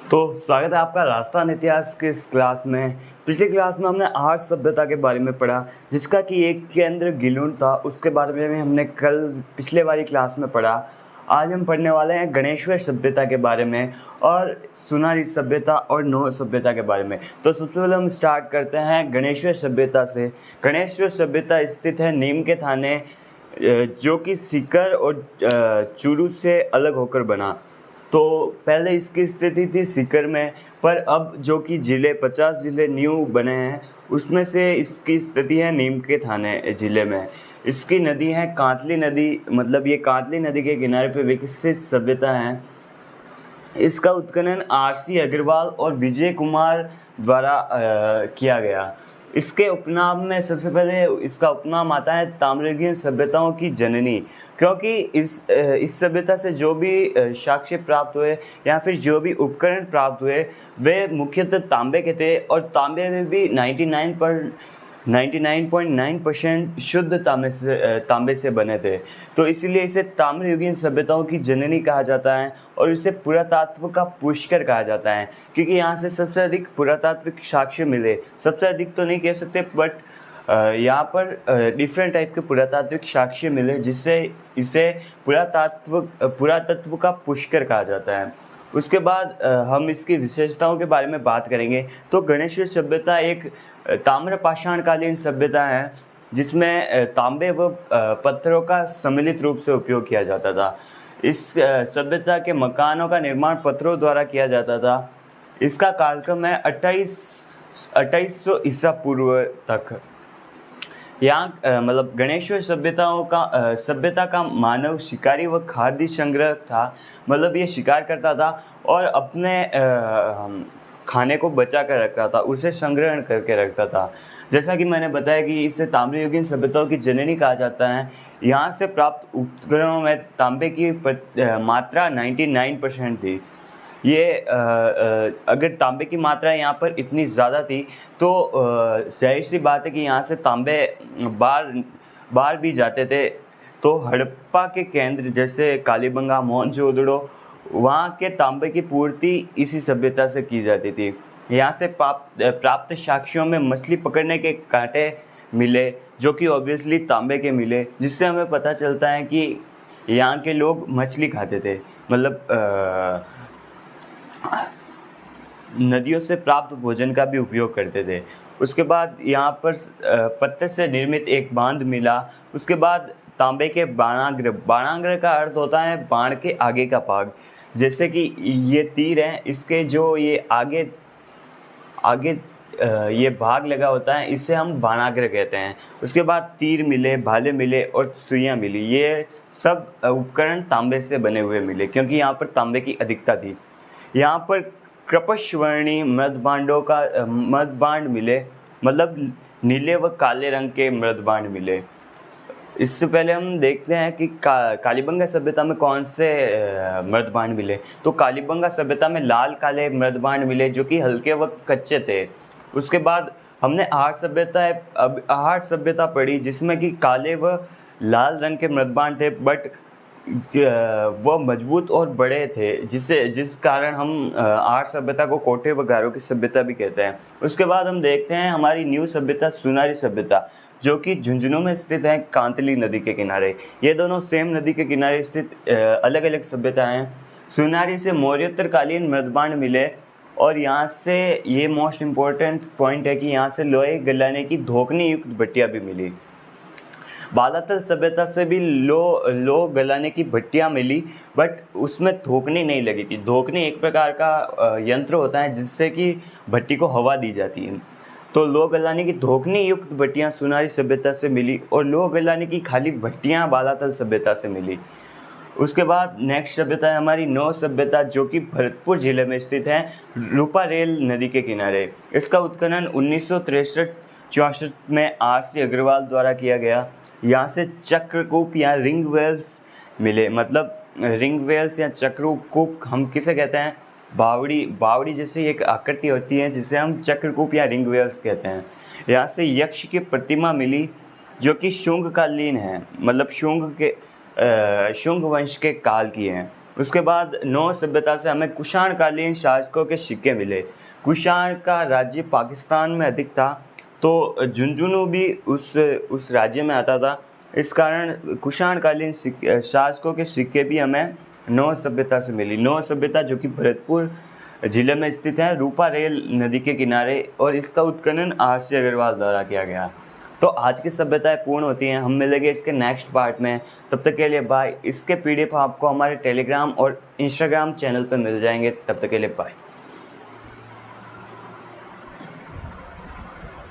तो स्वागत है आपका राजस्थान इतिहास के इस क्लास में। पिछली क्लास में हमने आर्य सभ्यता के बारे में पढ़ा, जिसका कि एक केंद्र गिलुन था। उसके बारे में भी हमने कल पिछले वाली क्लास में पढ़ा। आज हम पढ़ने वाले हैं गणेश्वर सभ्यता के बारे में और सुनारी सभ्यता और नौ सभ्यता के बारे में। तो सबसे पहले हम स्टार्ट करते हैं गणेश्वर सभ्यता से। गणेश्वर सभ्यता स्थित है नीम के थाने, जो कि सीकर और चूरू से अलग होकर बना। तो पहले इसकी स्थिति थी सीकर में, पर अब जो कि ज़िले 50 ज़िले न्यू बने हैं, उसमें से इसकी स्थिति है नीम के थाने ज़िले में। इसकी नदी है कांतली नदी, मतलब ये कांतली नदी के किनारे पे विकसित सभ्यता है। इसका उत्खनन आर.सी. अग्रवाल और विजय कुमार द्वारा किया गया। इसके उपनाम में सबसे पहले इसका उपनाम आता है ताम्रलिप्त सभ्यताओं की जननी, क्योंकि इस सभ्यता से जो भी साक्ष्य प्राप्त हुए या फिर जो भी उपकरण प्राप्त हुए वे मुख्यतः तांबे के थे, और तांबे में भी 99.9% शुद्ध तांबे से बने थे। तो इसीलिए इसे ताम्रयुगीन सभ्यताओं की जननी कहा जाता है और इसे पुरातत्व का पुष्कर कहा जाता है, क्योंकि यहाँ से सबसे अधिक पुरातात्विक साक्ष्य मिले। सबसे अधिक तो नहीं कह सकते, बट यहाँ पर डिफरेंट टाइप के पुरातात्विक साक्ष्य मिले, जिससे इसे पुरातत्व का पुष्कर कहा जाता है। उसके बाद हम इसकी विशेषताओं के बारे में बात करेंगे। तो गणेश्वर सभ्यता एक ताम्रपाषाणकालीन सभ्यता है, जिसमें तांबे व पत्थरों का सम्मिलित रूप से उपयोग किया जाता था। इस सभ्यता के मकानों का निर्माण पत्थरों द्वारा किया जाता था। इसका कालक्रम है 2800 ईसा पूर्व तक। यहाँ मतलब गणेश्वर सभ्यता का मानव शिकारी व खाद्य संग्रह था। मतलब ये शिकार करता था और अपने खाने को बचा कर रखता था, उसे संग्रहण करके रखता था। जैसा कि मैंने बताया कि इसे ताम्रयुगीन सभ्यताओं की जननी कहा जाता है। यहाँ से प्राप्त उपकरणों में तांबे की मात्रा 99% थी। ये अगर तांबे की मात्रा यहाँ पर इतनी ज़्यादा थी तो जाहिर सी बात है कि यहाँ से तांबे बाहर भी जाते थे। तो हड़प्पा के केंद्र जैसे कालीबंगा, मोहनजोदड़ो, वहाँ के तांबे की पूर्ति इसी सभ्यता से की जाती थी। यहाँ से प्राप्त साक्ष्यों में मछली पकड़ने के कांटे मिले, जो कि ऑब्वियसली तांबे के मिले, जिससे हमें पता चलता है कि यहाँ के लोग मछली खाते थे। मतलब नदियों से प्राप्त भोजन का भी उपयोग करते थे। उसके बाद यहाँ पर पत्थर से निर्मित एक बांध मिला। उसके बाद तांबे के बाणाग्र का अर्थ होता है बाण के आगे का भाग। जैसे कि ये तीर हैं, इसके जो ये आगे ये भाग लगा होता है, इसे हम बाणाग्र कहते हैं। उसके बाद तीर मिले, भाले मिले और सुइयाँ मिली। ये सब उपकरण तांबे से बने हुए मिले, क्योंकि यहाँ पर तांबे की अधिकता थी। यहाँ पर कृपश्वर्णी मृदबांड मिले, मतलब नीले व काले रंग के मृदबांड मिले। इससे पहले हम देखते हैं कि कालीबंगा सभ्यता में कौन से मृदबांड मिले। तो कालीबंगा सभ्यता में लाल काले मृदबांड मिले, जो कि हल्के व कच्चे थे। उसके बाद हमने आहार सभ्यता पढ़ी, जिसमें कि काले व लाल रंग के मृदबांड थे, बट वह मजबूत और बड़े थे, जिस कारण हम आर्य सभ्यता को कोठे व गारों की सभ्यता भी कहते हैं। उसके बाद हम देखते हैं हमारी न्यू सभ्यता सुनारी सभ्यता, जो कि झुंझुनू में स्थित है कांतली नदी के किनारे। ये दोनों सेम नदी के किनारे स्थित अलग अलग सभ्यता हैं। सुनारी से मौर्योत्तरकालीन मृदबांड मिले, और यहाँ से ये मोस्ट इम्पोर्टेंट पॉइंट है कि यहाँ से लोहे गलाने की धोकनी युक्त भट्टियाँ भी मिली। बालातल सभ्यता से भी लो गलाने की भट्टियाँ मिली, बट उसमें धोकनी नहीं लगी थी। धोकनी एक प्रकार का यंत्र होता है जिससे कि भट्टी को हवा दी जाती है। तो लोह गलाने की धोकनी युक्त भट्टियाँ सुनारी सभ्यता से मिली, और लोह गलाने की खाली भट्टियाँ बालातल सभ्यता से मिली। उसके बाद नेक्स्ट सभ्यता है हमारी नौ सभ्यता, जो कि भरतपुर जिले में स्थित है, रूपारेल नदी के किनारे। इसका उत्खनन 1963-64 में आर.सी. अग्रवाल द्वारा किया गया। यहाँ से चक्रकूप या रिंग वेल्स मिले। मतलब रिंग वेल्स या चक्रकूप हम किसे कहते हैं? बावड़ी जैसी एक आकृति होती है, जिसे हम चक्रकूप या रिंग वेल्स कहते हैं। यहाँ से यक्ष की प्रतिमा मिली, जो कि शुंग कालीन है, मतलब शुंग वंश के काल की हैं। उसके बाद नौ सभ्यता से हमें कुषाणकालीन शासकों के सिक्के मिले। कुषाण का राज्य पाकिस्तान में अधिक था, तो झुंझुनू भी उस राज्य में आता था। इस कारण कुषाणकालीन शासकों के सिक्के भी हमें नौ सभ्यता से मिली। नौ सभ्यता जो कि भरतपुर जिले में स्थित है, रूपा रेल नदी के किनारे, और इसका उत्खनन RC अग्रवाल द्वारा किया गया। तो आज की सभ्यताएं पूर्ण होती हैं। हम मिलेंगे इसके नेक्स्ट पार्ट में। तब तक के लिए बाय। इसके PDF आपको हमारे टेलीग्राम और इंस्टाग्राम चैनल पर मिल जाएंगे। तब तक के लिए बाय।